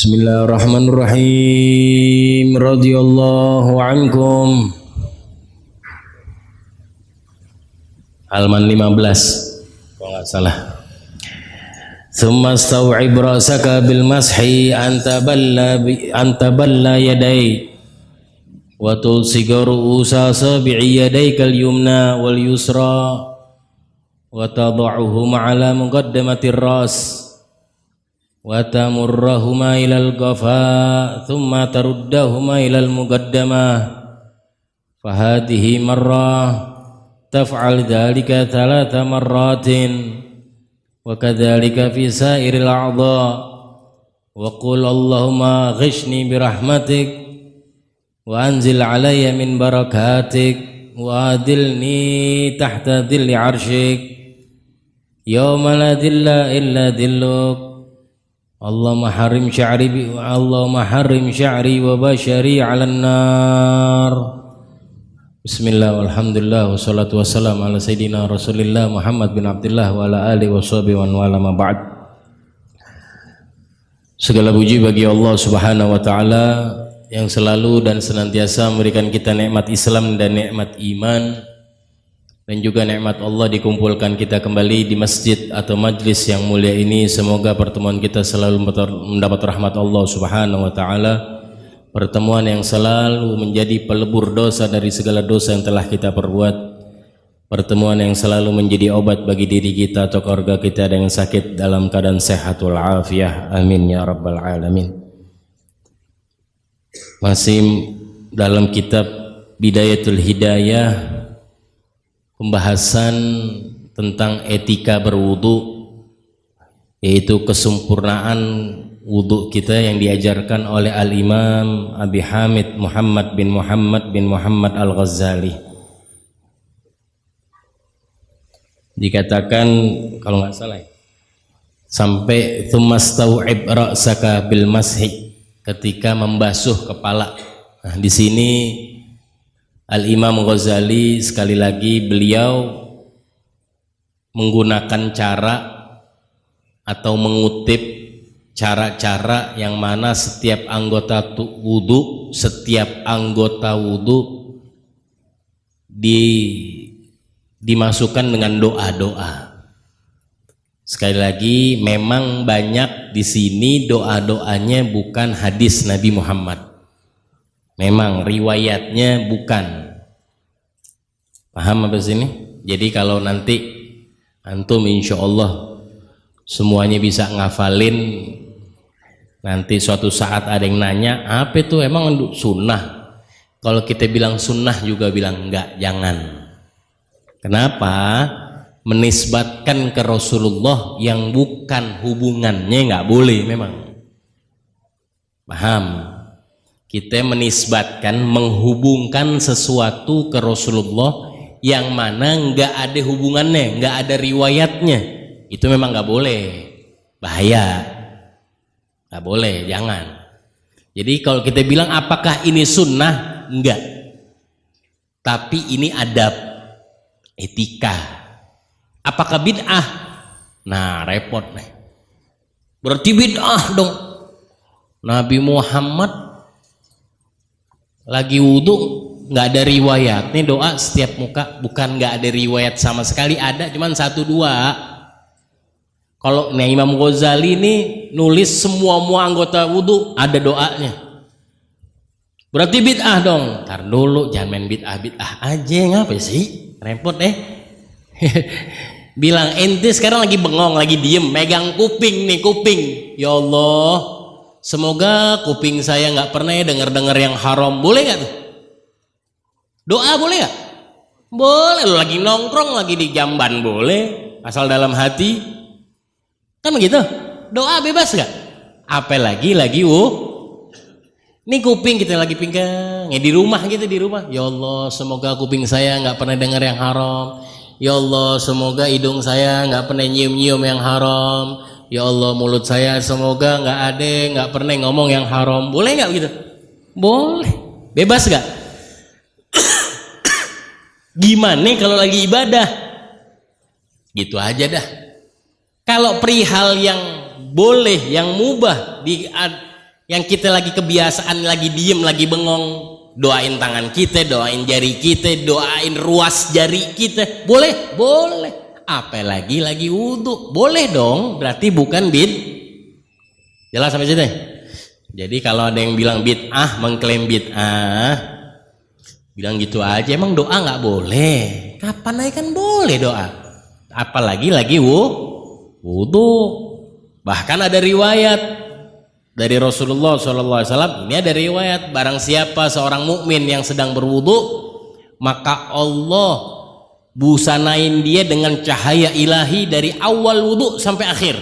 Bismillahirrahmanirrahim. Radhiyallahu ankum. Halaman 15 kalau nggak salah. Thumma staw'ib ra'saka bil mashi antaballa yaday wa tulsiga ru'usa sabi'i yadayka al-yumna wal yusra wa tada'uhuma ala muqaddamatir ras wa tamurrahuma ilal qafa thumma taruddahuma ilal muqaddamah fahadihi marrah taf'al dhalika thalatha marratin wa kadzalika fi sa'iril a'dha wa qul Allahumma ghishni birahmatik wa anzil alayya min barakatik wa adilni tahta dhilli arsyik yawma la dhilla illa dhilluk Allahumma harim sya'ri wa bashari 'alan nar. Bismillah walhamdulillah wassalatu wassalamu ala sayyidina Rasulillah Muhammad bin Abdullah wa ala alihi washabihi wa wala ma ba'd. Segala puji bagi Allah Subhanahu wa taala yang selalu dan senantiasa memberikan kita nikmat Islam dan nikmat iman, dan juga nikmat Allah dikumpulkan kita kembali di masjid atau majlis yang mulia ini. Semoga pertemuan kita selalu mendapat rahmat Allah Subhanahu wa taala, pertemuan yang selalu menjadi pelebur dosa dari segala dosa yang telah kita perbuat, pertemuan yang selalu menjadi obat bagi diri kita atau keluarga kita dengan sakit dalam keadaan sehat walafiat. Amin ya rabbal alamin. Masih dalam kitab Bidayatul Hidayah, pembahasan tentang etika berwudu, yaitu kesempurnaan wudu kita yang diajarkan oleh Al-Imam Abi Hamid Muhammad bin Muhammad Al-Ghazali. Dikatakan kalau nggak salah sampai tsumastau'ib ra'saka bil mashi, ketika membasuh kepala. Nah, di sini Al-Imam Ghazali sekali lagi beliau menggunakan cara atau mengutip cara-cara yang mana setiap anggota wudu dimasukkan dengan doa-doa. Sekali lagi, memang banyak di sini doa-doanya bukan hadis Nabi Muhammad. Memang riwayatnya bukan. Paham apa sini? Jadi kalau nanti antum insya Allah semuanya bisa ngafalin, nanti suatu saat ada yang nanya, apa itu emang sunnah? Kalau kita bilang sunnah juga bilang enggak, jangan. Kenapa? Menisbatkan ke Rasulullah yang bukan hubungannya enggak boleh memang. Paham? Kita menisbatkan, menghubungkan sesuatu ke Rasulullah yang mana enggak ada hubungannya, enggak ada riwayatnya, itu memang enggak boleh, bahaya. Nggak boleh, jangan. Jadi kalau kita bilang apakah ini sunnah? Enggak. Tapi ini adab, etika. Apakah bid'ah? Nah, repot nih. Berarti bid'ah dong. Nabi Muhammad lagi wudhu nggak ada riwayat. Nih doa setiap muka, bukan nggak ada riwayat sama sekali, ada cuman 1-2. Kalau Imam Ghazali ini nulis semua anggota wudhu ada doanya, berarti bid'ah dong. Ntar dulu, jangan main bid'ah aja, ngapa sih repot bilang ente sekarang lagi bengong, lagi diem, megang kuping nih, kuping. Ya Allah, semoga kuping saya nggak pernah dengar yang haram. Boleh nggak tuh? Doa boleh nggak? Boleh. Lo lagi nongkrong, lagi di jamban boleh, asal dalam hati. Kan begitu, doa bebas gak? Apalagi lagi ini kuping kita lagi pinggang, ya di rumah gitu, di rumah. Ya Allah, semoga kuping saya nggak pernah dengar yang haram. Ya Allah, semoga hidung saya nggak pernah nyium yang haram. Ya Allah, mulut saya semoga nggak pernah ngomong yang haram. Boleh nggak gitu? Boleh, bebas gak? Gimana kalau lagi ibadah? Gitu aja dah. Kalau perihal yang boleh, yang mubah Yang kita lagi kebiasaan, lagi diem, lagi bengong, doain tangan kita, doain jari kita, doain ruas jari kita, boleh? Boleh. Apalagi lagi wudhu, boleh dong, berarti bukan jelas sampai sini. Jadi kalau ada yang bilang bid'ah, mengklaim bid'ah, bilang gitu aja, emang doa nggak boleh? Kapan aja kan boleh doa, apalagi lagi wudhu. Bahkan ada riwayat dari Rasulullah SAW, ini ada riwayat, barang siapa seorang mukmin yang sedang berwudu, maka Allah busanain dia dengan cahaya ilahi dari awal wudu sampai akhir.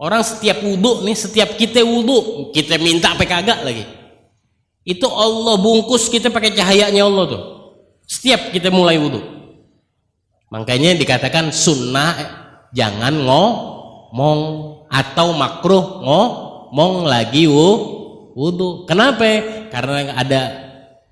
Orang setiap wudu nih, setiap kita wudu, kita minta sampai kagak lagi, itu Allah bungkus kita pakai cahayanya Allah tuh, setiap kita mulai wudu. Makanya dikatakan sunnah jangan ngomong, atau makruh ngomong lagi wudu. Kenapa? Karena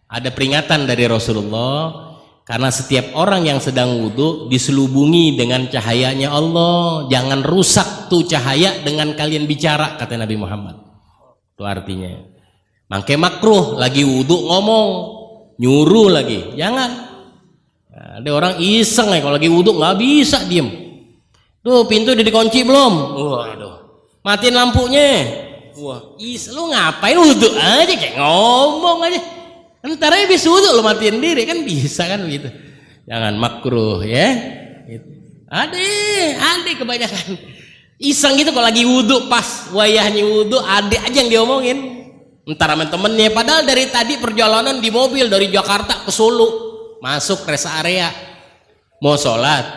ada peringatan dari Rasulullah, karena setiap orang yang sedang wudu diselubungi dengan cahayanya Allah. Jangan rusak tuh cahaya dengan kalian bicara, kata Nabi Muhammad. Itu artinya. Makanya makruh lagi wudu ngomong, nyuruh lagi, jangan. Nah, ada orang iseng ya, kalau lagi wudu nggak bisa diem. Tuh pintu udah dikunci belum? Waduh, matiin lampunya. Wah, lu ngapain wudu aja, kayak ngomong aja. Ntar aja habis wudu lu matiin diri, kan bisa kan begitu. Jangan, makruh ya. Ade kebanyakan iseng gitu kalau lagi wudu, pas wayahnya wudu ade aja yang diomongin. Ntar sama temennya, padahal dari tadi perjalanan di mobil dari Jakarta ke Solo, masuk rest area mau sholat,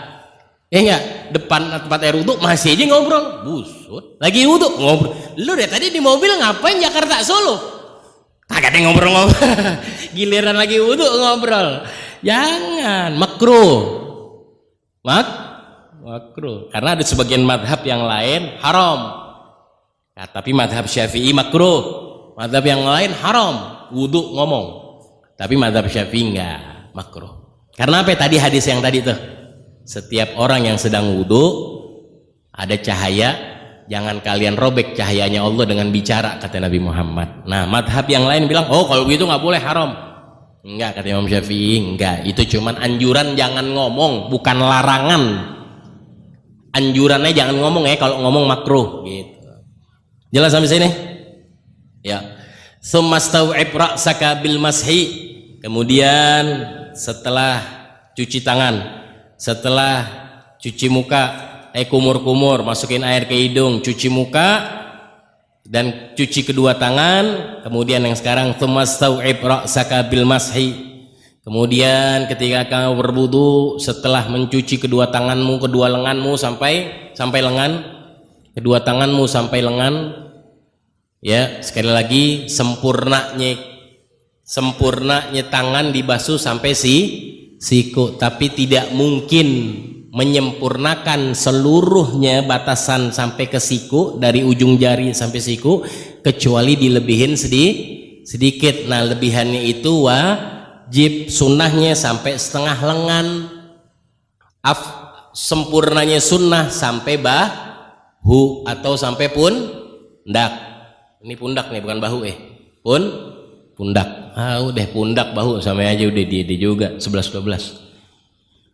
enggak, depan tempat air wudu masih aja ngobrol, busut, lagi wudu ngobrol. Lu dari tadi di mobil ngapain Jakarta Solo? Kagak ada ngobrol-ngobrol. Giliran lagi wudu ngobrol. Jangan, makruh. Makruh. Karena ada sebagian madhab yang lain haram. Nah, tapi madhab Syafi'i makruh. Madhab yang lain haram, wudu ngomong. Tapi madhab Syafi'i enggak, makruh. Karena apa? Tadi hadis yang tadi tuh. Setiap orang yang sedang wudu ada cahaya, jangan kalian robek cahayanya Allah dengan bicara, kata Nabi Muhammad. Nah, madhab yang lain bilang, oh kalau begitu nggak boleh, haram. Enggak, kata Imam Syafi'i, enggak. Itu cuman anjuran, jangan ngomong, bukan larangan. Anjurannya jangan ngomong ya, kalau ngomong makruh gitu. Jelas sampai sini? Ya. Tsumma staw'ib ra'saka bil mashi. Kemudian setelah cuci tangan, setelah cuci muka, kumur-kumur, masukin air ke hidung, cuci muka dan cuci kedua tangan. Kemudian yang sekarang tsumastau'ib ra'saka bil mashi. Kemudian ketika kamu berwudu, setelah mencuci kedua tanganmu, kedua lenganmu sampai lengan, kedua tanganmu sampai lengan, ya, sekali lagi sempurnanya tangan dibasuh sampai siku, tapi tidak mungkin menyempurnakan seluruhnya batasan sampai ke siku, dari ujung jari sampai siku, kecuali dilebihin sedikit. Nah, lebihannya itu wajib, sunnahnya sampai setengah lengan, sempurnanya sunnah sampai bahu atau sampai pundak. Ini pundak nih, bukan bahu pundak. Udah pundak bahu sama aja, udah dia juga 11-12.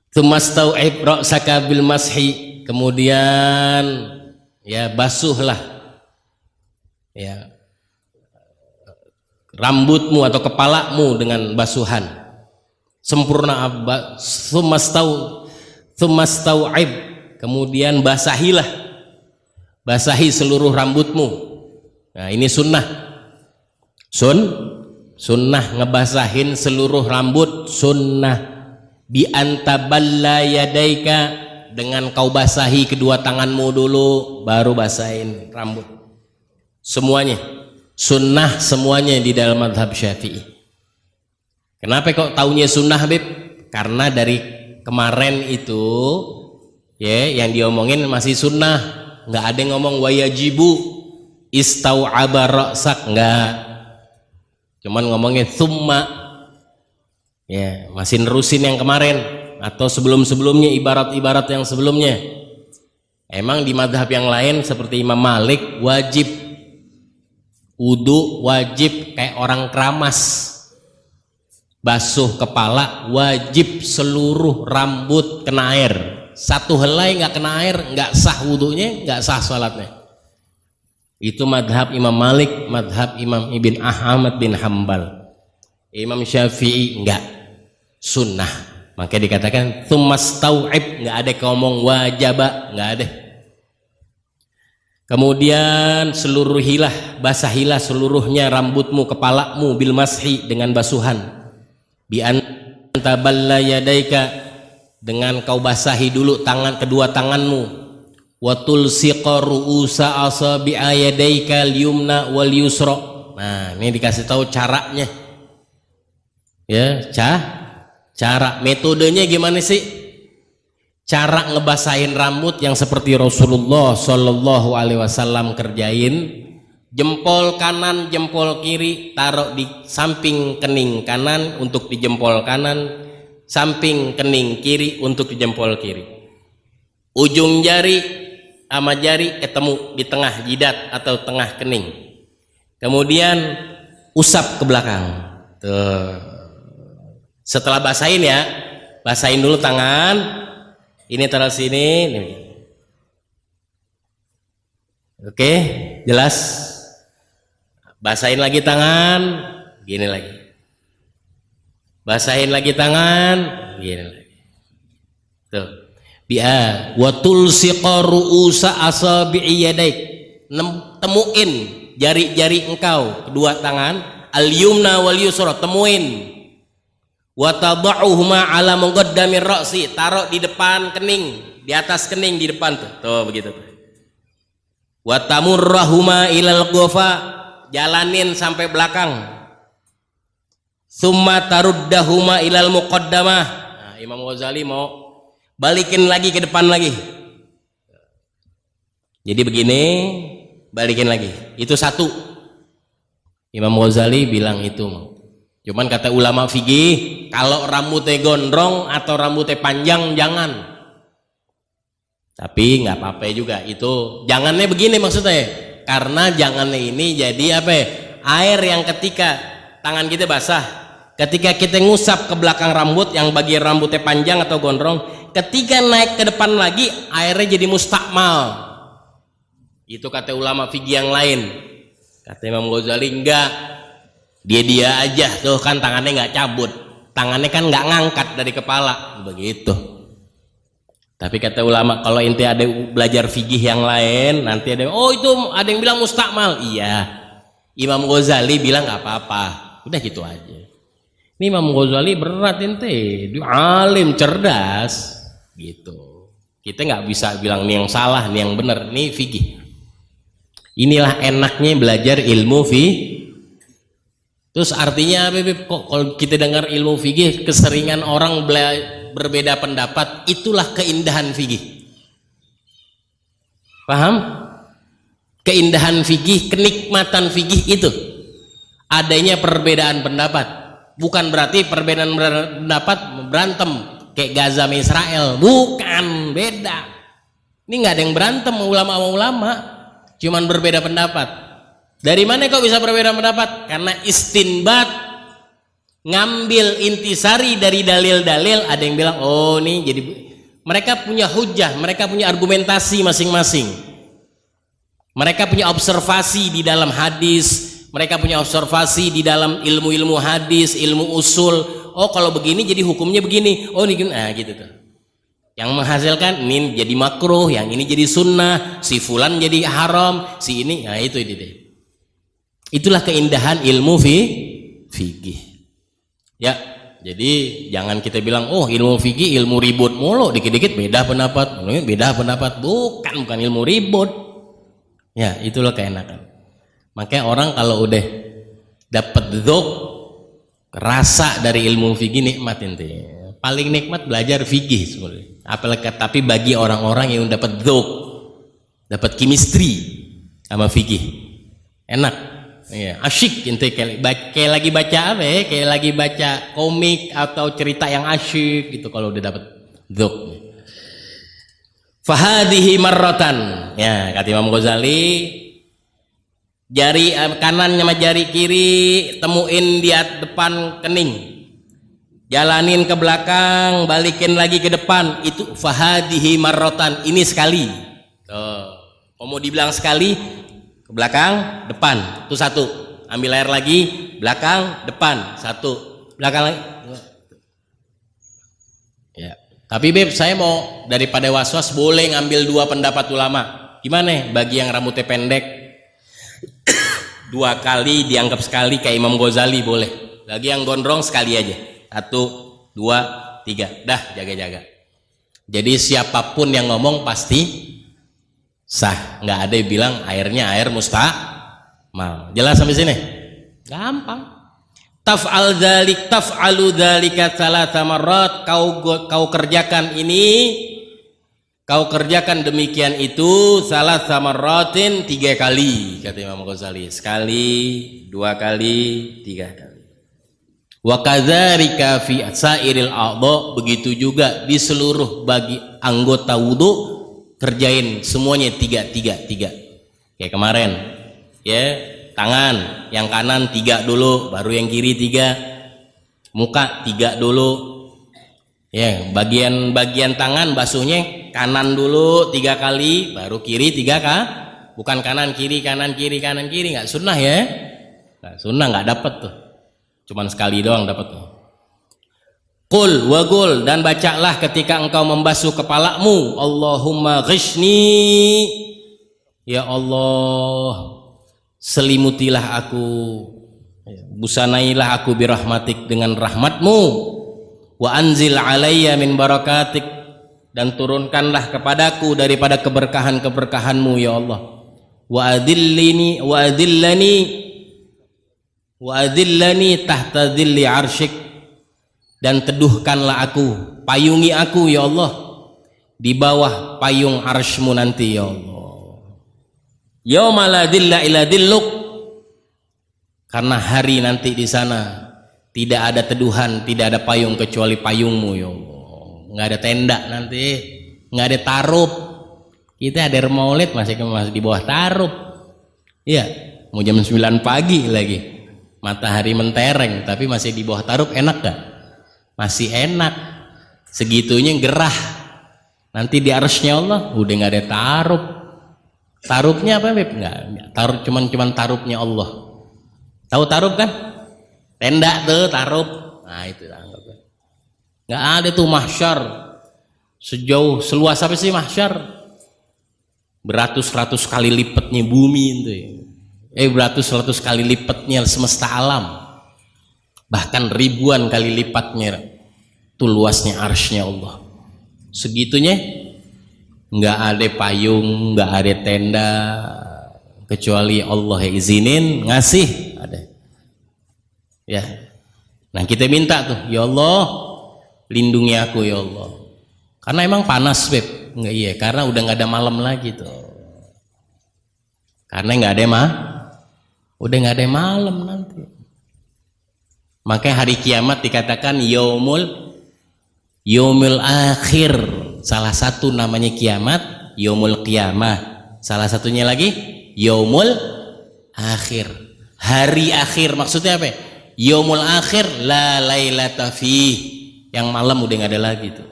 Tsumastau'ib ra'saka bil mashi. Kemudian ya basuhlah ya rambutmu atau kepalamu dengan basuhan sempurna. Tsumastau'ib, kemudian basahi seluruh rambutmu. Nah, ini sunnah ngebasahin seluruh rambut, sunnah. Bi antaballa yadaika, dengan kau basahi kedua tanganmu dulu, baru basahin rambut. Semuanya sunnah, semuanya di dalam mazhab Syafi'i. Kenapa kok taunya sunnah, Habib? Karena dari kemarin itu ya yang diomongin masih sunnah, nggak ada yang ngomong wayajibu istau'aba ra'sak, nggak, cuman ngomongnya tsumma. Ya, masih nerusin yang kemarin atau sebelum-sebelumnya, ibarat-ibarat yang sebelumnya. Emang di madhab yang lain seperti Imam Malik wajib Wudu wajib kayak orang keramas. Basuh kepala wajib seluruh rambut kena air. Satu helai nggak kena air nggak sah wudunya, nggak sah salatnya. Itu madhab Imam Malik, madhab Imam Ibn Ahmad bin Hambal. Imam Syafi'i enggak, sunnah. Makanya dikatakan tsumastau'ib, enggak ada ngomong wajaba, enggak ada. Kemudian seluruh hilah, basahilah seluruhnya rambutmu, kepalamu bil mashi dengan basuhan. Bi antaballa yadaika, dengan kau basahi dulu tangan kedua tanganmu. Wa tulsiqa ru'usa asabi'a yadaika al-yumna wal yusra. Nah, ini dikasih tahu caranya. Ya, cara metodenya gimana sih? Cara ngebasahin rambut yang seperti Rasulullah Shallallahu Alaihi Wasallam kerjain. Jempol kanan, jempol kiri taruh di samping kening kanan untuk di jempol kanan, samping kening kiri untuk di jempol kiri. Ujung jari sama jari ketemu di tengah jidat atau tengah kening. Kemudian usap ke belakang. Tuh. Setelah basahin ya, basahin dulu tangan. Ini taruh sini. Oke, jelas. Basahin lagi tangan, gini lagi. Basahin lagi tangan, gini lagi. Tuh. Bi'a wa tulsiqa ru'usa asabi'i yadaik, temuin jari-jari engkau kedua tangan, al-yumna wal yusra, temuin. Wa tada'uhuma ala muqaddamir ra'si, taruh di depan kening, di atas kening di depan tuh begitu tuh. Wa tamurrahuma ilal ghafa, jalanin sampai belakang. Summa taruddahuma ilal muqaddamah. Nah, Imam Ghazali mau balikin lagi ke depan lagi. Jadi begini, balikin lagi. Itu satu. Imam Ghazali bilang itu. Cuman kata ulama fikih, kalau rambutnya gondrong atau rambutnya panjang jangan. Tapi nggak apa-apa juga. Itu jangannya begini maksudnya. Karena jangannya ini jadi apa ya? Air yang ketika tangan kita basah, ketika kita ngusap ke belakang rambut yang bagian rambutnya panjang atau gondrong, ketika naik ke depan lagi airnya jadi mustakmal. Itu kata ulama fikih yang lain. Kata Imam Ghazali enggak, dia aja tuh kan tangannya nggak cabut, tangannya kan nggak ngangkat dari kepala begitu. Tapi kata ulama kalau inti ada belajar fikih yang lain, nanti ada itu ada yang bilang mustakmal. Iya, Imam Ghazali bilang nggak apa-apa, udah gitu aja. Ini Imam Ghazali berat ente, dia alim cerdas gitu. Kita nggak bisa bilang nih yang salah, nih yang benar, nih fikih. Inilah enaknya belajar ilmu fikih. Terus artinya apa? Kok kalau kita dengar ilmu fikih keseringan orang berbeda pendapat, itulah keindahan fikih. Paham? Keindahan fikih, kenikmatan fikih itu adanya perbedaan pendapat. Bukan berarti perbedaan pendapat berantem kayak Gaza sama Israel, bukan, beda. Ini nggak ada yang berantem ulama, cuman berbeda pendapat. Dari mana kok bisa berbeda pendapat? Karena istinbat, ngambil intisari dari dalil-dalil. Ada yang bilang oh nih, jadi mereka punya hujah, mereka punya argumentasi masing-masing. Mereka punya observasi di dalam hadis, mereka punya observasi di dalam ilmu-ilmu hadis, ilmu usul. Oh kalau begini jadi hukumnya begini. Oh ini gitu tuh. Yang menghasilkan ini jadi makruh, yang ini jadi sunnah, si fulan jadi haram, si ini. Nah itu deh. Itulah keindahan ilmu fikih. Ya, jadi jangan kita bilang oh ilmu fikih ilmu ribut mulu, dikit-dikit beda pendapat, bukan ilmu ribut. Ya, itulah keenakan. Makanya orang kalau udah dapat dzauq, rasa dari ilmu fikih nikmat ente. Paling nikmat belajar fikih sebenarnya. Apalagi tapi bagi orang-orang yang dapat dzauq, dapat chemistry sama fikih, enak. Ya, asyik ente kayak lagi baca apa ya? Kayak lagi baca komik atau cerita yang asyik gitu kalau udah dapat dzauq. Fahadihi marratan. Ya, kata Imam Ghazali, Jari kanan sama jari kiri temuin di depan kening, jalanin ke belakang, balikin lagi ke depan. Itu fahadihi marrotan, ini sekali. Mau dibilang sekali, ke belakang depan itu satu, ambil air lagi, belakang depan satu, belakang lagi ya. Tapi Beb, saya mau daripada waswas boleh ngambil dua pendapat ulama. Gimana bagi yang rambutnya pendek, 2 kali dianggap sekali kayak Imam Ghazali boleh. Bagi yang gondrong sekali aja, 1, 2, 3, dah jaga-jaga. Jadi siapapun yang ngomong pasti sah, nggak ada yang bilang airnya air mustamal. Jelas sampai sini? Gampang. Taf'al dzalik, taf'alu dzalika tsalatsa marrat, kau kerjakan ini, kau kerjakan demikian itu tsalatsa marratin, 3 kali kata Imam Ghazali. Sekali, 2 kali, 3 kali. Wa kadzalika fi sairil a'dha, begitu juga di seluruh bagi anggota wudu kerjain semuanya 3. Kayak kemarin ya, tangan yang kanan 3 dulu, baru yang kiri 3. Muka 3 dulu ya. Bagian tangan basuhnya kanan dulu 3 kali, baru kiri 3 kah? Bukan kanan kiri kanan kiri kanan kiri, nggak sunnah ya. Nggak sunnah, nggak dapet tuh, cuman sekali doang dapet tuh. Qul wa qul, dan bacalah ketika engkau membasuh kepalamu, Allahumma ghishni, ya Allah selimutilah aku, busanailah aku birahmatik dengan rahmatmu, wa anzil alayya min barakatik, dan turunkanlah kepadaku daripada keberkahan-keberkahanmu ya Allah, wa adillani tahta dhilli arsyik, dan teduhkanlah aku, payungi aku ya Allah di bawah payung arsymu nanti ya Allah. Yauma la dhilla illa dhilluk, karena hari nanti di sana tidak ada teduhan, tidak ada payung kecuali payungmu ya Allah. Nggak ada tenda nanti, nggak ada tarup. Kita ada maulid masih di bawah tarup. Iya, mau jam 9 pagi lagi, matahari mentereng, tapi masih di bawah tarup, enak gak? Masih enak, segitunya gerah. Nanti di arsy-nya Allah udah nggak ada tarup. Tarupnya apa Beb? Nggak, tarup cuman tarupnya Allah. Tahu tarup kan? Tenda tuh tarup. Nah itu anggap. Nggak ada tuh mahsyar sejauh seluas apa sih mahsyar? Beratus-ratus kali lipatnya bumi itu ya. Beratus-ratus kali lipatnya semesta alam. Bahkan ribuan kali lipatnya itu luasnya arsy-nya Allah. Segitunya nggak ada payung, nggak ada tenda, kecuali Allah yang izinin ngasih ada ya. Nah kita minta tuh, ya Allah lindungi aku ya Allah, karena emang panas Beb. Nggak, iya, karena udah nggak ada malam lagi tuh, karena nggak ada udah nggak ada malam nanti. Makanya hari kiamat dikatakan yaumul akhir. Salah satu namanya kiamat yaumul qiyamah, salah satunya lagi yaumul akhir, hari akhir. Maksudnya apa? Yaumul akhir la lailata fih, yang malam udah nggak ada lagi tuh.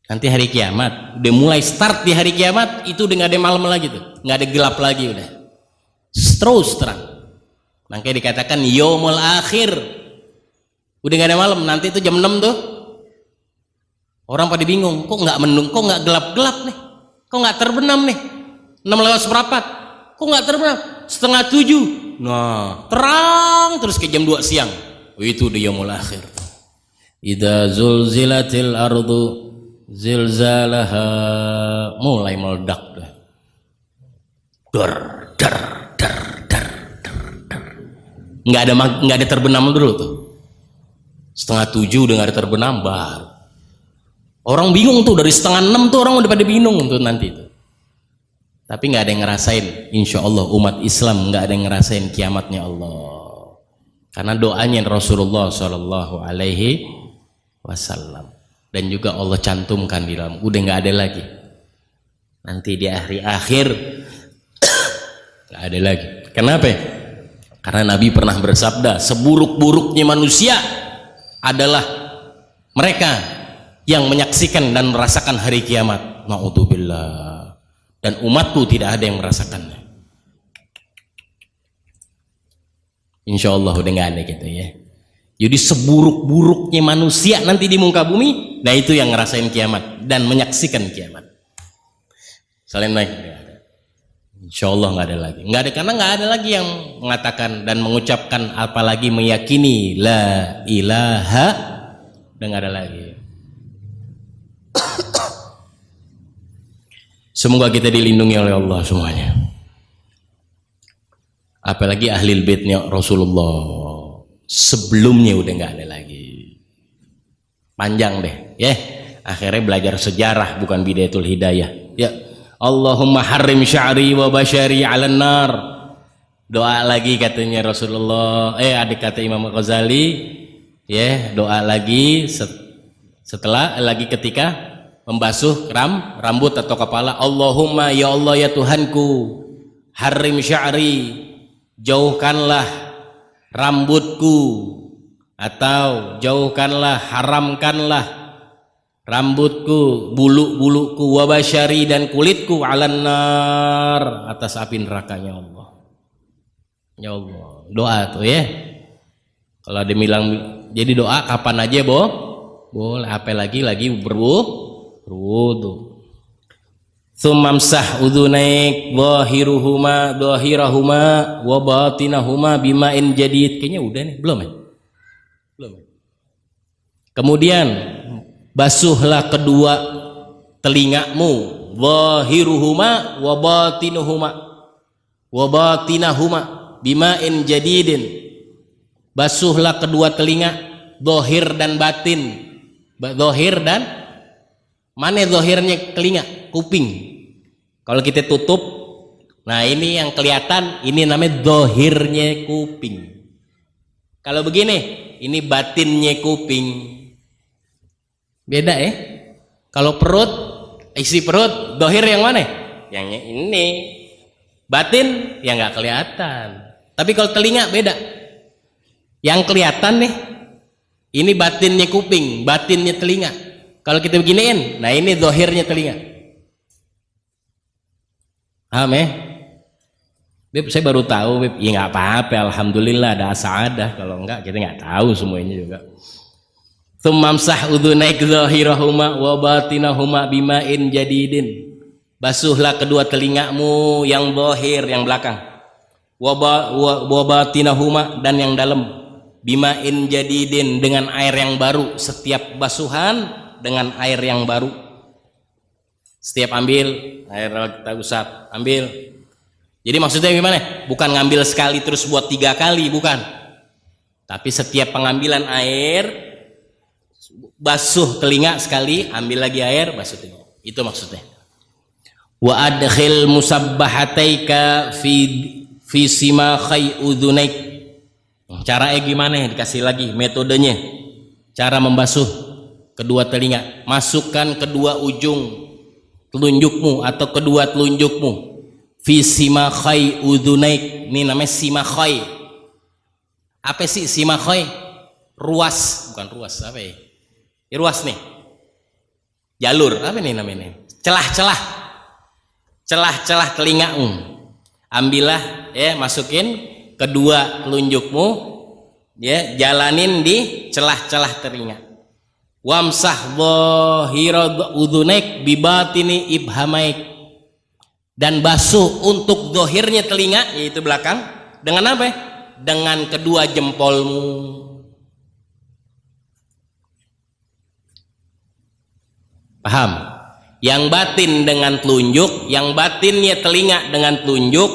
Nanti hari kiamat udah mulai start, di hari kiamat itu udah nggak ada malam lagi tuh, nggak ada gelap lagi, udah terus terang. Makanya dikatakan yaumul akhir, udah gak ada malam. Nanti itu jam 6 tuh orang pada bingung, kok nggak mendung, kok nggak gelap-gelap nih, kok nggak terbenam nih, 6 lewat seperempat, kok nggak terbenam, 6:30. Nah terang terus ke jam 2 siang. Itu udah yaumul akhir. Idza zulzilatil ardu zilzalaha, mulai meledak dah. Dar. Nggak ada terbenam dulu tuh, 6:30 udah nggak ada terbenam, baru orang bingung tuh. Dari 5:30 tuh orang udah pada bingung tuh nanti tuh. Tapi nggak ada yang ngerasain, insya Allah umat Islam nggak ada yang ngerasain kiamatnya Allah, karena doanya Rasulullah Shallallahu Alaihi Wasallam, dan juga Allah cantumkan di dalam, udah nggak ada lagi nanti di akhir Nggak ada lagi. Kenapa? Karena Nabi pernah bersabda, seburuk-buruknya manusia adalah mereka yang menyaksikan dan merasakan hari kiamat. Na'udzubillah. Dan umatku tidak ada yang merasakannya. Insya Allah udah nggak ada gitu ya. Jadi seburuk-buruknya manusia nanti di muka bumi, nah itu yang ngerasain kiamat dan menyaksikan kiamat. Selain mereka, insya Allah nggak ada lagi. Nggak ada, karena nggak ada lagi yang mengatakan dan mengucapkan, apalagi meyakini la ilaha, udah nggak ada lagi. Semoga kita dilindungi oleh Allah semuanya. Apalagi ahli baitnya Rasulullah. Sebelumnya udah nggak ada lagi. Panjang deh, ya. Akhirnya belajar sejarah bukan bidayatul hidayah. Ya. Allahumma harrim sya'ri wa bashari 'alan nar. Doa lagi katanya Rasulullah. Adik kata Imam Ghazali, ya, doa lagi setelah lagi ketika membasuh rambut atau kepala. Allahumma ya Allah ya Tuhanku, harrim sya'ri, jauhkanlah rambutku, atau jauhkanlah, haramkanlah rambutku, bulu-buluku, wabasyari, dan kulitku, 'alan nar, atas api nerakanya Allah. Ya Allah, doa tuh ya. Kalau dia bilang jadi doa kapan aja boleh, apalagi lagi berwudu. Tsumamsah udhunaik dhahirahuma wa batinahuma bima'in jadid. Kayaknya udah nih, belum ya? Belum. Kemudian basuhlah kedua telingamu, zahiruhuma wa batinahuma bima'in jadidin. Basuhlah kedua telinga, zahir dan batin. Zahir dan mana zahirnya telinga? Kuping. Kalau kita tutup, nah ini yang kelihatan, ini namanya zahirnya kuping. Kalau begini, ini batinnya kuping. Beda ya. Kalau perut, isi perut, dohir yang mana? Yang ini. Batin yang nggak kelihatan. Tapi kalau telinga beda. Yang kelihatan nih, ini batinnya kuping, batinnya telinga. Kalau kita beginiin, nah ini dohirnya telinga. Paham ya? Beb, saya baru tahu, Beb. Ya nggak apa-apa, alhamdulillah ada sa'adah. Kalau enggak, kita nggak tahu semuanya juga. Tsumamsah udhunaik zahirahuma wa batinahuma bima'in jadidin. Basuhlah kedua telingamu yang zahir, yang belakang. Wa batinahuma, dan yang dalam. Bima'in jadidin, dengan air yang baru. Setiap basuhan dengan air yang baru. Setiap ambil air kita usap, ambil. Jadi maksudnya gimana? Bukan ngambil sekali terus buat 3 kali, bukan. Tapi setiap pengambilan air, basuh telinga sekali, ambil lagi air, basuh telinga. Itu maksudnya. Wa adkhil musabbahataika fi simakhai udhunaik. Caranya gimana? Dikasih lagi metodenya. Cara membasuh kedua telinga. Masukkan kedua ujung telunjukmu atau kedua telunjukmu fi simakhai udhunaik. Ini namanya simakhai. Apa sih simakhai? Ruas, bukan ruas, apa ya? Ruas nih, jalur, apa nih namanya? Celah-celah telingamu. Ambillah ya, masukin kedua telunjukmu ya, jalanin di celah-celah telinga. Wamsah dhahira udhunaik bibatini ibhamaik, dan basuh untuk zahirnya telinga, yaitu belakang, dengan apa? Dengan kedua jempolmu. Paham? Yang batin dengan telunjuk, yang batinnya telinga dengan telunjuk,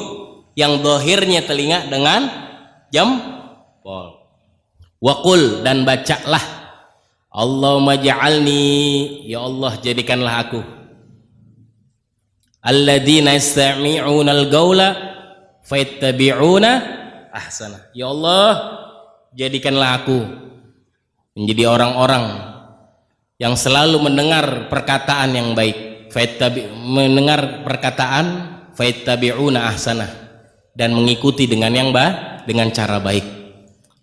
yang zahirnya telinga dengan jempol. Waqul, dan bacalah, Allahumma ja'alni, ya Allah jadikanlah aku, alladzina yastami'una al-qawla fayattabi'una ahsana. Ya Allah, jadikanlah aku menjadi orang-orang yang selalu mendengar perkataan yang baik, mendengar perkataan fayattabi'una ahsana, dan mengikuti dengan yang dengan cara baik.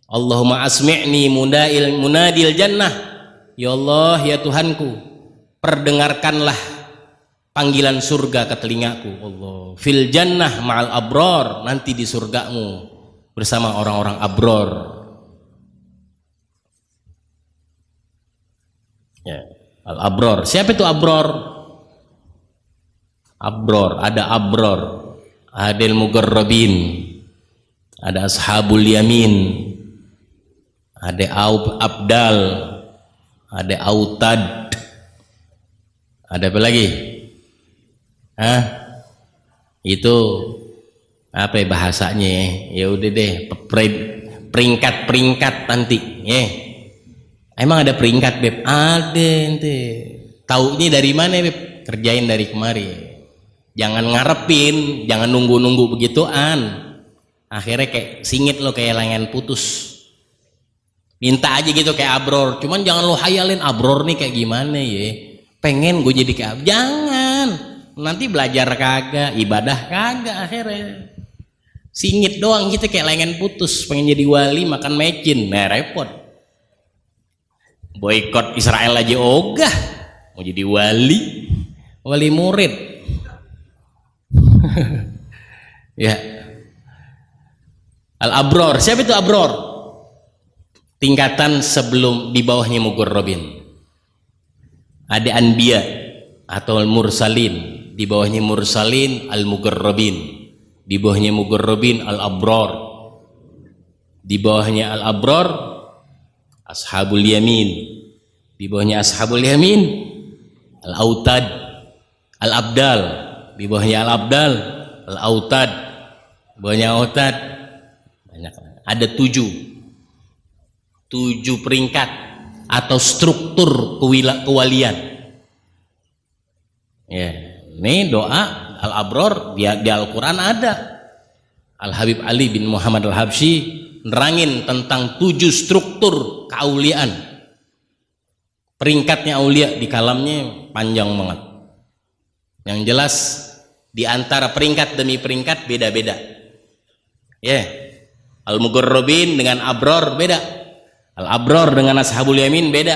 Allahumma asmi'ni munadil jannah. Ya Allah, ya Tuhanku, perdengarkanlah panggilan surga ke telingaku. Allah, fil jannah ma'al abror, nanti di surgamu bersama orang-orang abror. Ya, al abror. Siapa itu abror? Abror, ada abror, ada al-mugarrabin, ada ashabul yamin, ada abdal, ada autad, ada apa lagi? Itu apa ya bahasanya? Ya udah deh, peringkat nanti. Emang ada peringkat, Beb? Ada ente. Taunya dari mana, Beb? Kerjain dari kemari. Jangan ngarepin, jangan nunggu-nunggu begituan. Akhirnya kayak singit lo, kayak lengan putus. Minta aja gitu kayak abror. Cuman jangan lo hayalin abror nih kayak gimana ya. Pengen gue jadi kayak jangan. Nanti belajar kagak, ibadah kagak akhirnya. Singit doang gitu kayak lengan putus. Pengen jadi wali makan mecin. Nah repot. Boykot Israel aja ogah. Mau jadi wali murid. Ya. Al-abror, siapa itu abror? Tingkatan sebelum, di bawahnya mugarrabin. Ada anbiya atau al-mursalin, di bawahnya mursalin al-mugarrabin, di bawahnya mugarrabin al-abror, di bawahnya al-abror ashabul yamin, di bawahnya ashabul yamin al-autad, al-abdal, di bawahnya al-abdal al-autad, di bawahnya autad banyak. Ada tujuh peringkat atau struktur kewalian. Ya, ini doa al-abror di Al-Quran ada. Al-Habib Ali bin Muhammad Al-Habsyi nerangin tentang 7 struktur keauliaan. Peringkatnya aulia di kalamnya panjang banget. Yang jelas di antara peringkat demi peringkat beda-beda. Ya, al-mugarrabin dengan abror beda. Al-abror dengan ashabul yamin beda.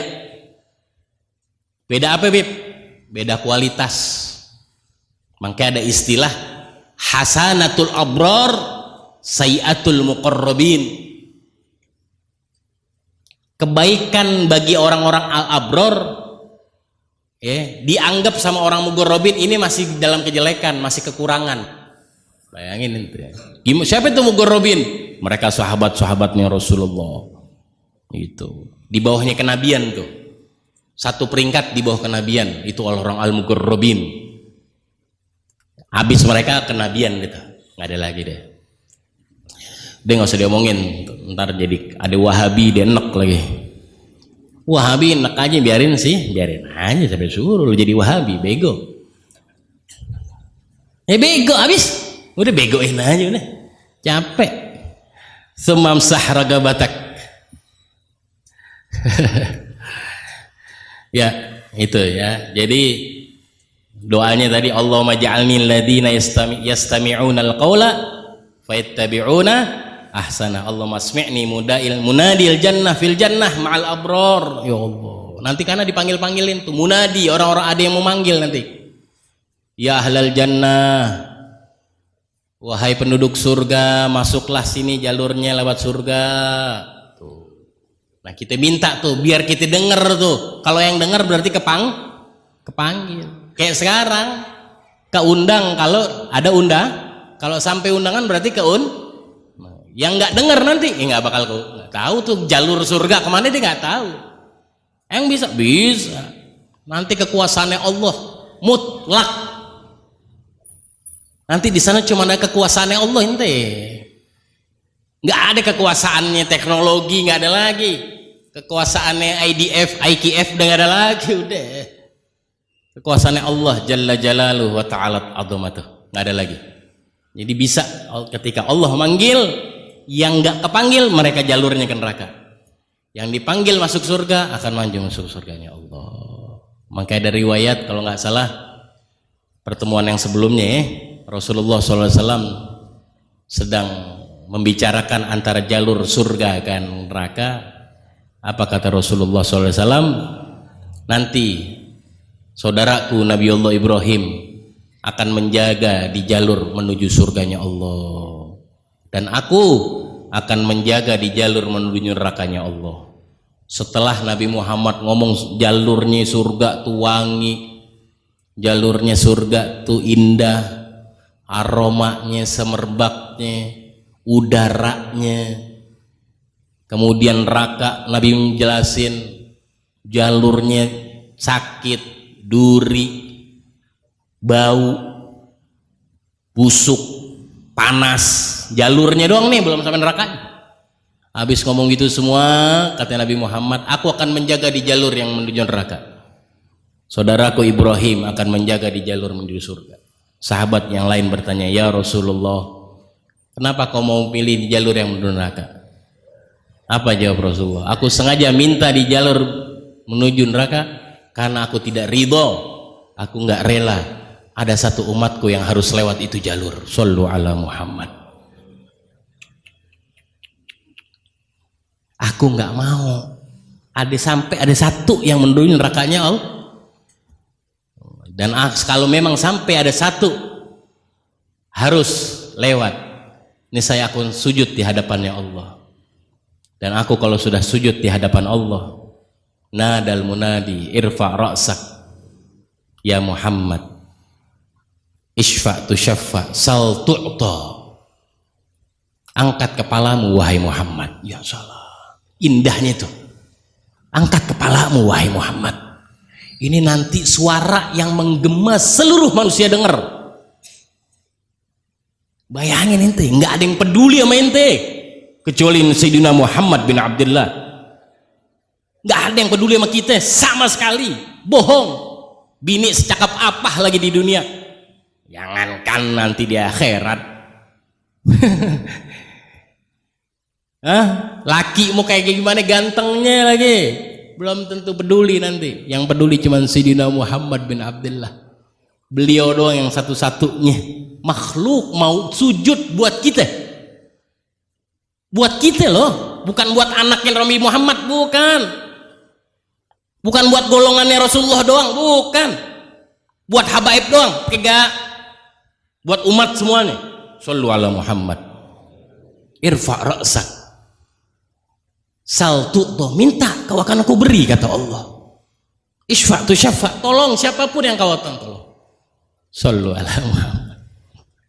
Beda apa, Bib? Beda kualitas. Makanya ada istilah hasanatul abror sayyatul muqarrabin. Kebaikan bagi orang-orang al-abror dianggap sama orang mugarrabin ini masih dalam kejelekan, masih kekurangan. Bayangin itu ya. Siapa itu mugarrabin? Mereka sahabat-sahabatnya Rasulullah. Itu di bawahnya kenabian tuh, satu peringkat di bawah kenabian itu orang al-mugarrabin. Habis mereka kenabian gitu, nggak ada lagi deh. Dia nggak usah diomongin, ntar jadi ada Wahabi dia enek lagi. Wahabi enek aja, biarin aja sampai suruh lu jadi Wahabi, bego. Bego habis, udah begoin aja udah, capek. Sumamsah ragabatak. Ya itu ya, jadi doanya tadi Allahumma ja'alni alladhina yastami'una al-qawla fayattabi'una ahsana. Allahumma asmi'ni munadil jannah fil jannah ma'al abror. Ya Allah, nanti karena dipanggil-panggilin tuh munadi, orang-orang ada yang mau manggil nanti. Ya ahlal jannah, wahai penduduk surga, masuklah sini jalurnya lewat surga. Nah kita minta tuh biar kita denger tuh. Kalau yang denger berarti kepanggil. Kayak sekarang keundang, kalau ada kalau sampai undangan berarti yang nggak denger nanti nggak bakal tahu tuh jalur surga kemana, dia nggak tahu. Yang bisa nanti kekuasaannya Allah mutlak. Nanti di sana cuma ada kekuasaannya Allah, ente nggak ada kekuasaannya teknologi, nggak ada lagi kekuasaannya IKF udah nggak ada lagi, udah kekuasaannya Allah Jalla Jalaluhu wa Ta'ala Azamatuh, nggak ada lagi. Jadi bisa ketika Allah manggil, yang nggak kepanggil mereka jalurnya ke neraka, yang dipanggil masuk surga akan maju masuk surganya Allah. Makanya dari riwayat kalau nggak salah pertemuan yang sebelumnya Rasulullah SAW sedang membicarakan antara jalur surga dan neraka, apa kata Rasulullah SAW? Nanti saudaraku Nabiullah Ibrahim akan menjaga di jalur menuju surganya Allah, dan aku akan menjaga di jalur menuju nerakanya Allah. Setelah Nabi Muhammad ngomong jalurnya surga tuh wangi, jalurnya surga tuh indah, aromanya, semerbaknya, udaranya. Kemudian neraka Nabi menjelasin jalurnya sakit, duri, bau, busuk, panas. Jalurnya doang nih, belum sampai nerakanya. Habis ngomong gitu semua, kata Nabi Muhammad, aku akan menjaga di jalur yang menuju neraka. Saudaraku Ibrahim akan menjaga di jalur menuju surga. Sahabat yang lain bertanya, ya Rasulullah, kenapa kau mau pilih di jalur yang menuju neraka? Apa jawab Rasulullah? Aku sengaja minta di jalur menuju neraka karena aku tidak ridho, aku nggak rela ada satu umatku yang harus lewat itu jalur. Shallu ala Muhammad. Aku nggak mau sampai ada satu yang menuju nerakanya Allah. Dan kalau memang sampai ada satu harus lewat, ini saya akan sujud di hadapannya Allah. Dan aku kalau sudah sujud di hadapan Allah, nadal munadi irfa ra'sak ya Muhammad, ishfa tu syaffa sal tu'ta, angkat kepalamu wahai Muhammad. Ya salah, indahnya itu, angkat kepalamu wahai Muhammad. Ini nanti suara yang menggema seluruh manusia dengar. Bayangin ente, nggak ada yang peduli sama ente kecuali Sayyidina Muhammad bin Abdullah. Nggak ada yang peduli sama kita sama sekali. Bohong. Bini secakap apa lagi di dunia, jangankan nanti di akhirat. Laki mau kayak gimana gantengnya lagi, belum tentu peduli nanti. Yang peduli cuma Sayyidina Muhammad bin Abdullah. Beliau doang yang satu-satunya makhluk mau sujud buat kita. Buat kita loh, bukan buat anaknya Nabi Muhammad, bukan. Bukan buat golongannya Rasulullah doang, bukan. Buat habaib doang, enggak. Buat umat semuanya. Shallu ala Muhammad. Irfa ra'sak. Sal tu'to, minta kau akan aku beri, kata Allah. Isfa tu syafa, tolong siapapun yang kau tolong. Shallu ala Muhammad.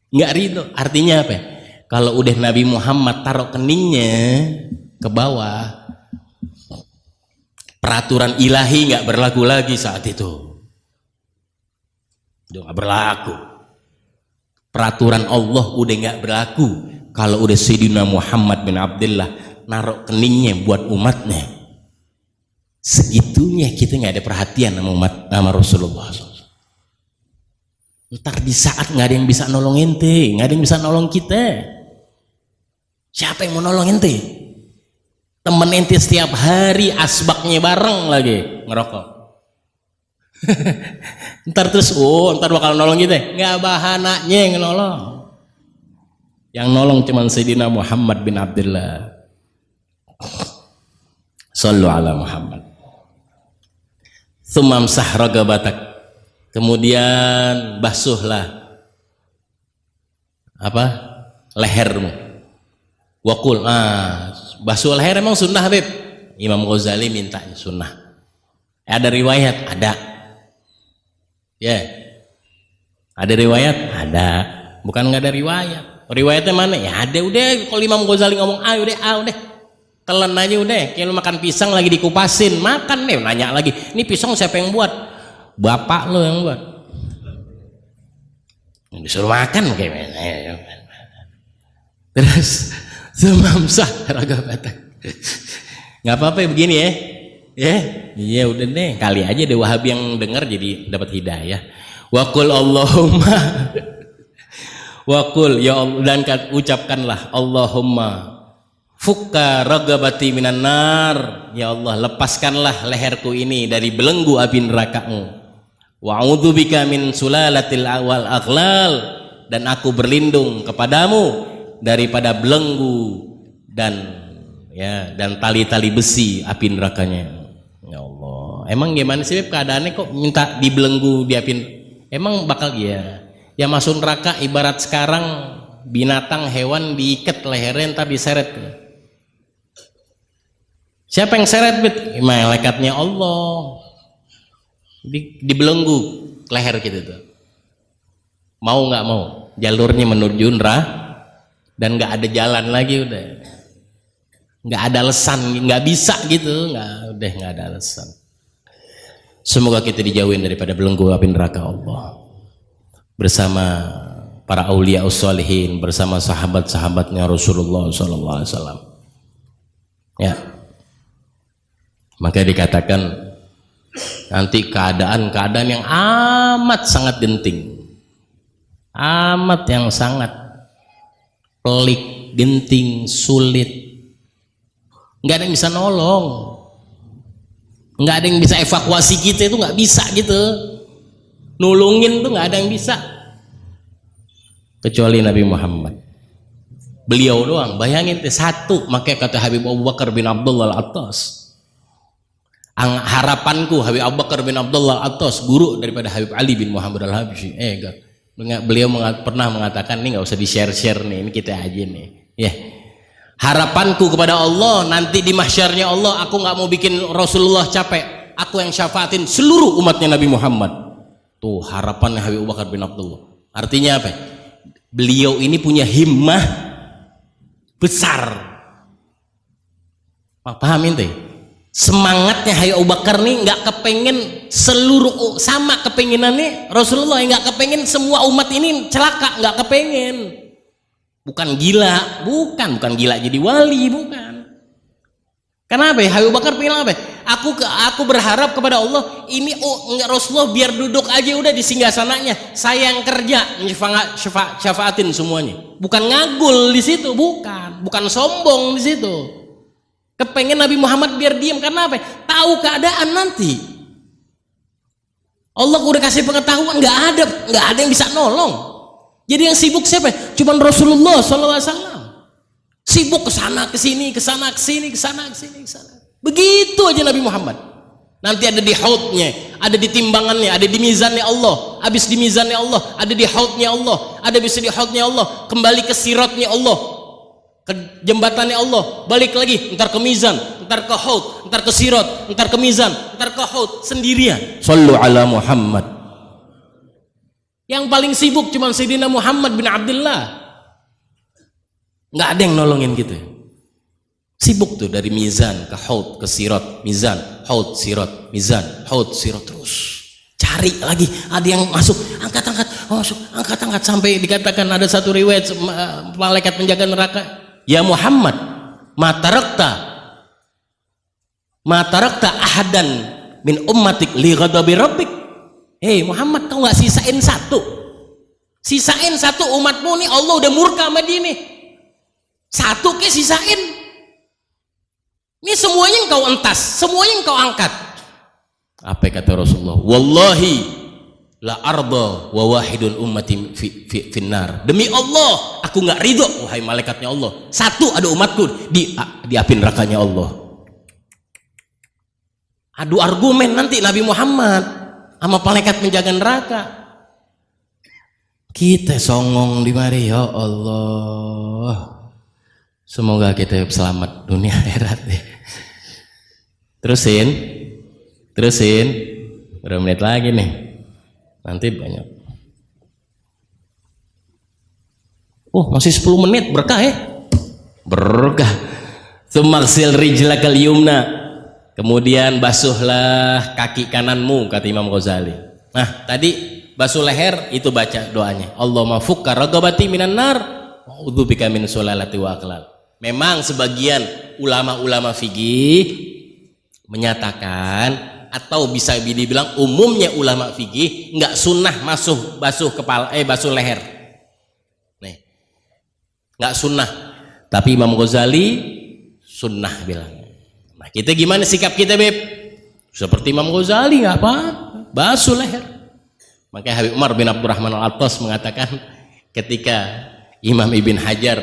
Enggak ridho, artinya apa ya? Kalau udah Nabi Muhammad taruh keningnya ke bawah, peraturan ilahi nggak berlaku lagi saat itu. Udah nggak berlaku. Peraturan Allah udah nggak berlaku. Kalau udah Sayyidina Muhammad bin Abdullah naruh keningnya buat umatnya, segitunya kita nggak ada perhatian sama umat, sama Rasulullah. Ntar di saat nggak ada yang bisa nolong ente, nggak ada yang bisa nolong kita. Siapa yang mau nolong ente? Temen ente setiap hari asbaknya bareng lagi ngerokok. Ntar terus, ntar bakal nolong kita. Nggak bahananya yang nolong. Yang nolong cuma Sayyidina Muhammad bin Abdullah. Sallu ala Muhammad. Tsumamsah ragabatak. Kemudian basuhlah apa? Lehermu. Wakul, basuh leher emang sunnah, Habib? Imam Ghazali minta sunnah. Ada riwayat? Ada. Ya. Ada riwayat? Ada. Bukan nggak ada riwayat. Riwayatnya mana? Ya ada, udah. Kalau Imam Ghazali ngomong udah. Telan aja udah. Kayak lu makan pisang lagi dikupasin, makan nih. Nanya lagi, ini pisang siapa yang buat? Bapak lo yang buat. Disuruh makan kayak terus semamsah ragabatak. Nggak apa-apa ya begini ya. Iya udah deh, kali aja deh Wahabi yang dengar jadi dapat hidayah. Waqul Allahumma waqul ya Allah, dan ucapkanlah Allahumma fukka ragabati minan nar, ya Allah lepaskanlah leherku ini dari belenggu api neraka-Mu. Wa'udzubika min sulalatil awal aghlal, dan aku berlindung kepadamu daripada belenggu dan tali-tali besi api nerakanya. Ya Allah, emang gimana sih keadaannya kok minta dibelenggu di api? Emang bakal ya masuk neraka ibarat sekarang binatang hewan diikat lehernya entar diseret. Siapa yang seret? Malaikatnya Allah. Dibelenggu leher kita tuh. Mau nggak mau, jalurnya menuju neraka dan nggak ada jalan lagi, udah nggak ada alasan, nggak bisa gitu, nggak ada alasan. Semoga kita dijauhin daripada belenggu api neraka Allah bersama para aulia usholihin, bersama sahabat-sahabatnya Rasulullah SAW. Ya, maka dikatakan nanti keadaan yang amat sangat genting, amat yang sangat pelik, genting, sulit, nggak ada yang bisa nolong, nggak ada yang bisa evakuasi kita, itu nggak bisa gitu, nulungin tuh nggak ada yang bisa kecuali Nabi Muhammad, beliau doang. Bayangin satu, makanya kata Habib Abu Bakar bin Abdullah Al-Attas, harapanku Habib Abu Bakar bin Abdullah Al-Attas, guru daripada Habib Ali bin Muhammad Al-Habsyi, beliau pernah mengatakan, ini nggak usah di-share nih, ini kita aja nih ya. Harapanku kepada Allah nanti di mahsyarnya Allah, aku nggak mau bikin Rasulullah capek, aku yang syafaatin seluruh umatnya Nabi Muhammad. Tuh harapannya Habib Abu Bakar bin Abdullah. Artinya apa? Beliau ini punya himmah besar. Pahamin teh? Semangatnya Habib Abu Bakar nih nggak kepengen seluruh, sama kepenginannya Rasulullah, yang nggak kepengen semua umat ini celaka, nggak kepengen. Bukan gila, bukan gila jadi wali, bukan. Kenapa? Habib Abu Bakar bilang apa? Aku berharap kepada Allah ini Rasulullah biar duduk aja udah di singgasananya, saya yang kerja syafaatin semuanya. Bukan ngagul di situ, bukan sombong di situ. Kepengen Nabi Muhammad biar diam, karena apa? Tahu keadaan nanti. Allah udah kasih pengetahuan, nggak ada yang bisa nolong. Jadi yang sibuk siapa? Cuman Rasulullah SAW. Sibuk kesana kesini, kesana kesini, kesana kesini, kesana. Begitu aja Nabi Muhammad. Nanti ada di haudnya, ada di timbangannya, ada di mizannya Allah. Habis di mizannya Allah, ada di haudnya Allah, ada bisa di haudnya Allah, kembali ke siratnya Allah, ke jembatannya Allah, balik lagi, ntar ke mizan, ntar ke haud, ntar ke sirat, ntar ke mizan, ntar ke haud, sendirian. Shallu ala Muhammad. Yang paling sibuk cuma Sayyidina Muhammad bin Abdullah. Nggak ada yang nolongin gitu. Sibuk tuh dari mizan ke haud, ke sirat, mizan, haud, sirat, mizan, haud, sirat, terus cari lagi, ada yang masuk, angkat, masuk, angkat, sampai dikatakan ada satu riwayat malaikat penjaga neraka, ya Muhammad, matarakta ahadan min ummatik li ghadabi rabbik. Hei Muhammad, kau nggak sisain satu umatmu nih, Allah udah murka sama dia nih, satu ke sisain. Ini semuanya engkau entas, semuanya engkau angkat. Apa kata Rasulullah? Wallahi la arda wa wahidun ummati finnar. Demi Allah, aku nggak ridho, wahai malaikatnya Allah, satu ada umatku di api nerakanya Allah. Adu argumen nanti Nabi Muhammad sama malaikat penjaga neraka. Kita songong di mari, ya Allah. Semoga kita selamat dunia akhirat deh. Terusin. Berapa menit lagi nih? Nanti banyak. Masih 10 menit, berkah ya? Berkah. Sumaksil rijlakal yumna. Kemudian basuhlah kaki kananmu, kata Imam Ghazali. Nah, tadi basuh leher, itu baca doanya. Allahumma fukka ragabati minan nar, wa'udzubika min sulalati wa aqlal. Memang sebagian ulama-ulama fikih menyatakan, atau bisa dibilang umumnya ulama fikih nggak sunnah basuh leher. Nih, nggak sunnah. Tapi Imam Ghazali sunnah bilang. Nah, kita gimana sikap kita, Beb? Seperti Imam Ghazali, nggak apa, basuh leher. Makanya Habib Umar bin Abdurrahman Al-Attas mengatakan ketika Imam Ibn Hajar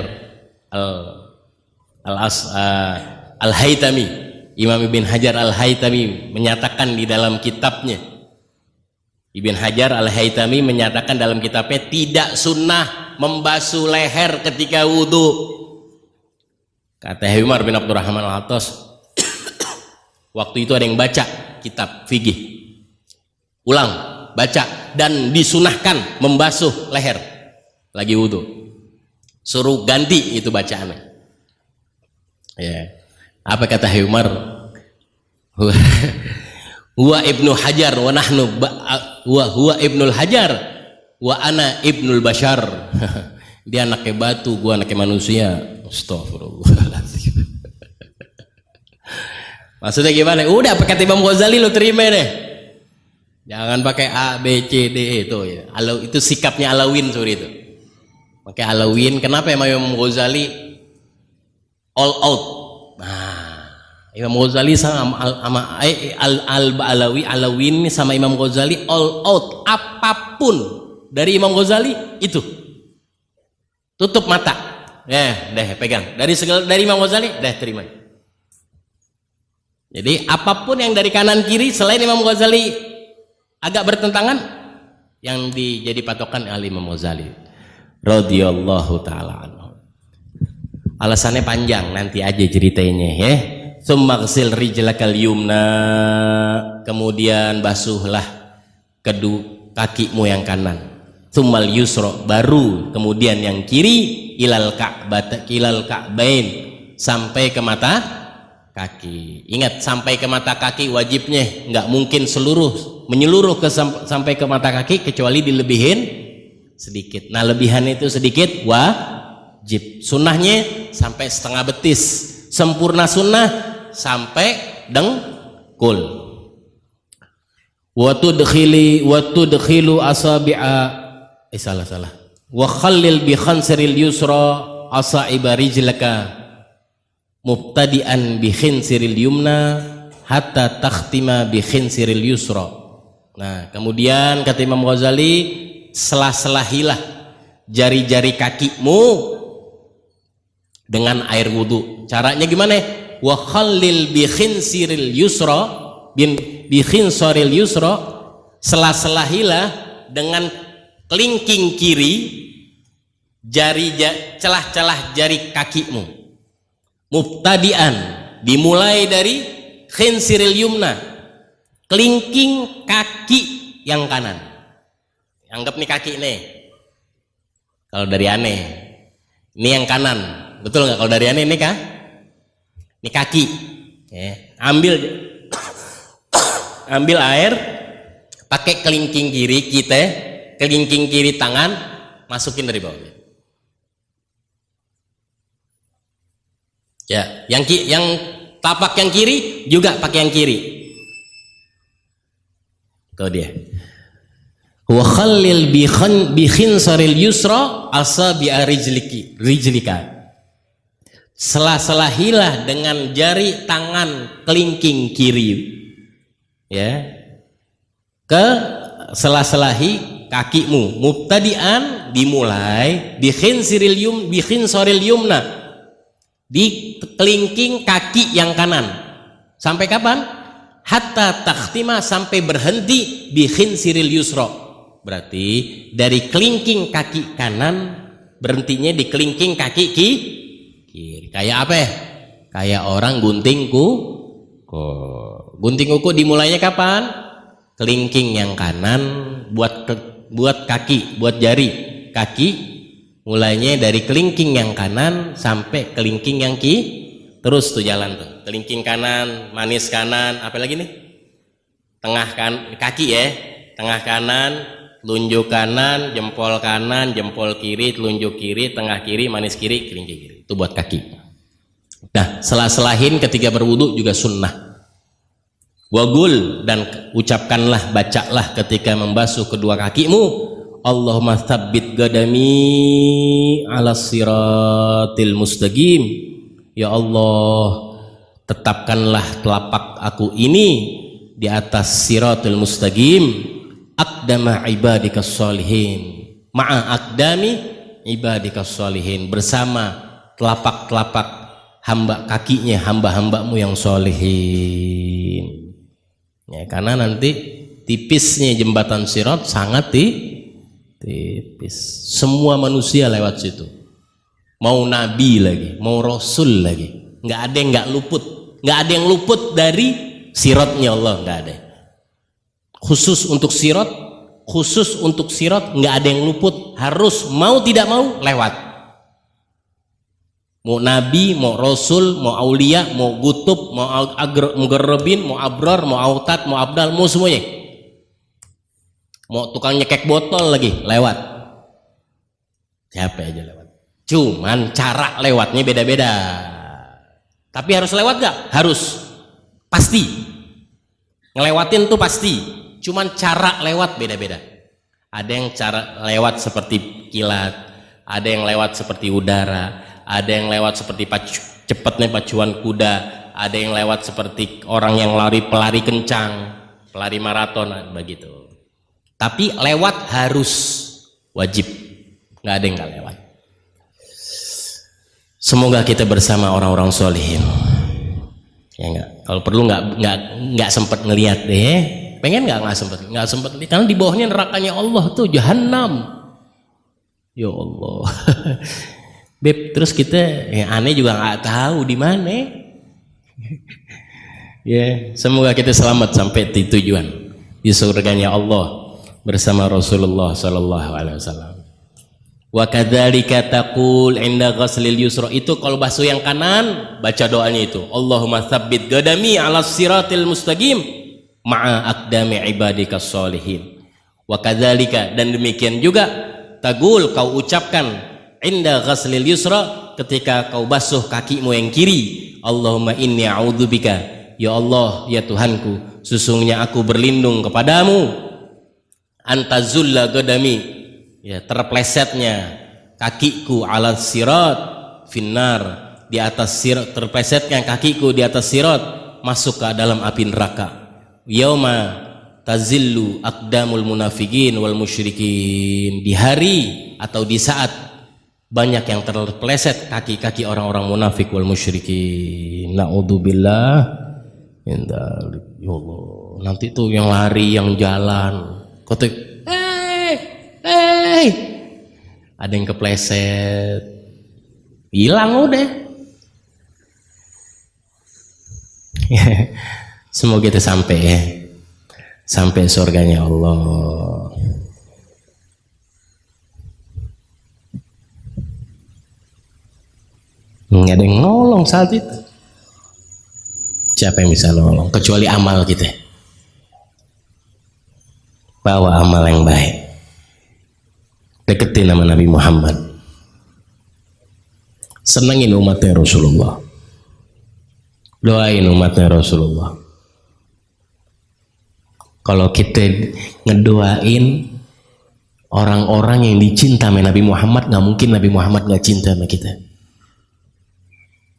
Al-Haytami, Imam Ibn Hajar Al-Haytami menyatakan di dalam kitabnya, Ibn Hajar Al-Haytami menyatakan dalam kitabnya tidak sunnah membasuh leher ketika wudhu. Kata Umar bin Abdurrahman Al-Hattas, waktu itu ada yang baca kitab fikih, ulang baca, dan disunahkan membasuh leher lagi wudhu, suruh ganti itu bacaannya. Ya, apa kata Umar? Huwa Ibnu Hajar wa nahnu huwa Ibnul Hajar wa ana Ibnul Bashar. Dia anaknya batu, gua anaknya manusia. Astagfirullahaladzim. Maksudnya gimana? Udah pakai Imam Ghazali lo terima deh. Jangan pakai A, B, C, D itu ya. Itu sikapnya Alawin seperti itu. Pakai Alawin. Kenapa Imam Ghazali all out? Nah, Imam Ghazali sama Alawin sama Imam Ghazali all out, apapun dari Imam Ghazali itu tutup mata, deh pegang dari Imam Ghazali, deh terima. Jadi apapun yang dari kanan kiri selain Imam Ghazali agak bertentangan, yang dijadi patokan oleh Imam Ghazali radhiyallahu taala anhu. Alasannya panjang, nanti aja ceritanya ya. Summaghsil rijlakal yumna, kemudian basuhlah kedua kakimu yang kanan. Tsummal yusra, baru kemudian yang kiri, ilal ka'bain, sampai ke mata kaki. Ingat, sampai ke mata kaki wajibnya nggak mungkin menyeluruh sampai ke mata kaki, kecuali dilebihin sedikit. Nah, lebihan itu sedikit wajib. Sunnahnya sampai setengah betis. Sempurna sunnah sampai dengkul. Wa tudkhilu asabi'a salah. Wa khallil bi khansiril yusra asaiba rijlaka mubtadi'an bi khinsiril yumna hatta takhtima bi khinsiril yusra. Nah, kemudian kata Imam Ghazali, selah-selahilah jari-jari kakimu dengan air wudu. Caranya gimana? Wa khallil bi khinsiril yusra, bi khinsaril yusra, selah-selahilah dengan kelingking kiri celah-celah jari kakimu. Mubtadi'an, dimulai dari khinsiril yumna, kelingking kaki yang kanan. Anggap nih kaki nih, kalau dari aneh ini yang kanan, betul nggak? Kalau dari aneh ini kah? Ini kaki ya. Ambil air pakai kelingking kiri kita, kelingking kiri tangan, masukin dari bawah ya. Yang tapak yang kiri juga pakai yang kiri. Tuh dia. Wa khallil bi khinsaril yusra asabi'a rijlika. Selah-selahilah dengan jari tangan kelingking kiri ya, ke selah-selahi kakimu. Mubtadi'an, dimulai bi khinsaril yumna, di kelingking kaki yang kanan. Sampai kapan? Hatta takhtima, sampai berhenti bi khinsiril yusra. Berarti dari kelingking kaki kanan berhentinya di kelingking kaki kiri. Kayak apa ya? Kayak orang gunting gunting kuku dimulainya kapan? Kelingking yang kanan buat kaki, buat jari kaki, mulainya dari kelingking yang kanan sampai kelingking yang kiri. Terus tuh jalan tuh, kelingking kanan, manis kanan, apa lagi nih? Tengah kaki ya, tengah kanan, telunjuk kanan, jempol kiri, telunjuk kiri, tengah kiri, manis kiri, kelingking kiri. Itu buat kaki. Nah, selah-selahin ketika berwudu juga sunnah. Wagul, dan ucapkanlah, bacalah ketika membasuh kedua kakimu, Allahumma tsabbit qadami 'alas siratil mustaqim. Ya Allah, tetapkanlah telapak aku ini di atas siratul mustaqim, aqdama ibadikas sholihin, ma'a aqdami ibadikas sholihin, bersama telapak-telapak kakinya hamba-hambamu yang solehin. Ya, karena nanti tipisnya jembatan Sirat sangat tipis. Semua manusia lewat situ. Mau nabi lagi, mau rasul lagi. Nggak ada yang nggak luput. Nggak ada yang luput dari siratnya Allah, nggak ada. Khusus untuk sirat nggak ada yang luput. Harus mau tidak mau lewat. Mau nabi, mau rasul, mau aulia, mau gutub, mau mugarrabin, mau abrar, mau autat, mau abdal, mau semuanya. Mau tukang nyekek botol lagi lewat. Siapa aja lewat. Cuman cara lewatnya beda-beda. Tapi harus lewat gak? Harus. Pasti. Ngelewatin tuh pasti. Cuman cara lewat beda-beda. Ada yang cara lewat seperti kilat, ada yang lewat seperti udara, ada yang lewat seperti cepatnya pacuan kuda, ada yang lewat seperti orang yang pelari kencang, pelari maraton, begitu. Tapi lewat harus, wajib, nggak ada yang nggak lewat. Semoga kita bersama orang-orang solihin. Ya enggak, kalau perlu nggak sempat ngelihat deh. Pengen nggak sempat karena di bawahnya nerakanya Allah tuh jahanam. Ya Allah. Beb, terus kita yang aneh juga nggak tahu di mana. Ya, semoga kita selamat sampai di tujuan di surganya Allah bersama Rasulullah sallallahu alaihi wasallam. Wa kadzalika taqul inda ghaslil yusra, itu kalau basuh yang kanan baca doanya itu, Allahumma tsabbit qadami 'alas siratil mustaqim ma'a aqdami ibadikas sholihin. Wa kadzalika, dan demikian juga taqul, kau ucapkan inda ghaslil yusra, ketika kau basuh kakimu yang kiri, Allahumma inni a'udzubika, ya Allah ya Tuhanku, sesungguhnya aku berlindung kepadamu, antazulla qadami, ya terplesetnya kakiku ala sirat finnar, di atas sirat, terplesetnya kakiku di atas sirat, masuk ke dalam api neraka. Yauma tazillu aqdamul munafiqin wal musyrikin, di hari atau di saat banyak yang terpleset kaki-kaki orang-orang munafik wal musyrikin. Na'udzubillah min dzalik. Ya Allah, nanti tuh yang lari, yang jalan, kotek, ada yang kepleset, hilang udah. Semoga kita sampai ya, sampai surganya Allah. Nggak ada yang nolong saat itu. Siapa yang bisa nolong kecuali amal kita? Bawa amal yang baik, deketin nama Nabi Muhammad, senengin umatnya Rasulullah, doain umatnya Rasulullah. Kalau kita ngedoain orang-orang yang dicinta sama Nabi Muhammad, nggak mungkin Nabi Muhammad nggak cinta sama kita.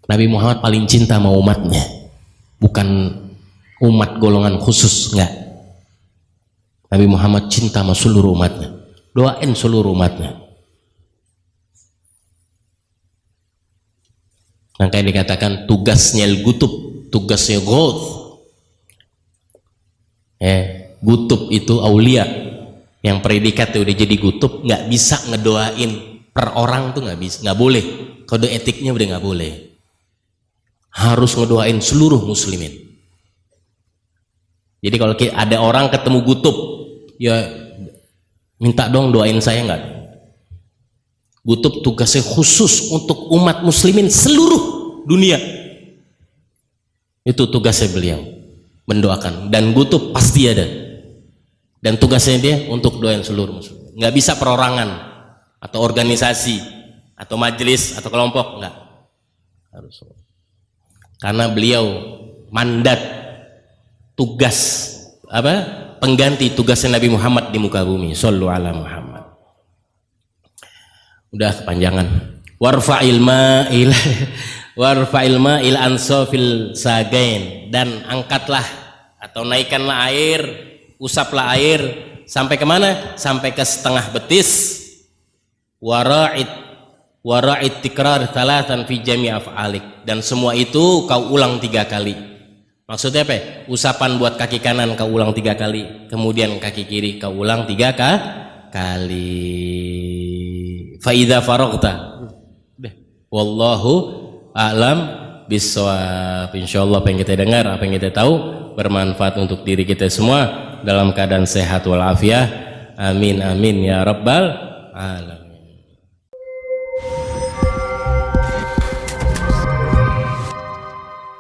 Nabi Muhammad paling cinta sama umatnya, bukan umat golongan khusus, enggak. Nabi Muhammad cinta sama seluruh umatnya, doain seluruh umatnya. Makanya dikatakan tugasnya al-gutub, tugasnya Ghuth. Gutub itu aulia yang predikatnya udah jadi gutub, nggak bisa ngedoain per orang tuh, nggak bisa, nggak boleh. Kode etiknya udah nggak boleh. Harus ngedoain seluruh muslimin. Jadi kalau ada orang ketemu gutub, ya minta dong doain saya, nggak. Gutub tugasnya khusus untuk umat muslimin seluruh dunia. Itu tugasnya beliau, mendoakan. Dan gutub pasti ada. Dan tugasnya dia untuk doain seluruh muslim. Nggak bisa perorangan atau organisasi atau majelis atau kelompok, nggak. Harus. Karena beliau mandat tugas pengganti tugasnya Nabi Muhammad di muka bumi. Shallu ala Muhammad. Udah kepanjangan. Warfa'il ma'il ansofil sagain, dan angkatlah atau naikkanlah air, usaplah air sampai kemana? Sampai ke setengah betis. Wara'id Wara'id tikrar thalathan fi jami' af'alik, dan semua itu kau ulang 3 kali. Maksudnya apa? Usapan buat kaki kanan kau ulang 3 kali, kemudian kaki kiri kau ulang 3 kali. Fa idza faraghta. Wallahu a'lam bissawab. Insyaallah apa yang kita dengar, apa yang kita tahu bermanfaat untuk diri kita semua dalam keadaan sehat walafiat. Amin amin ya rabbal alamin.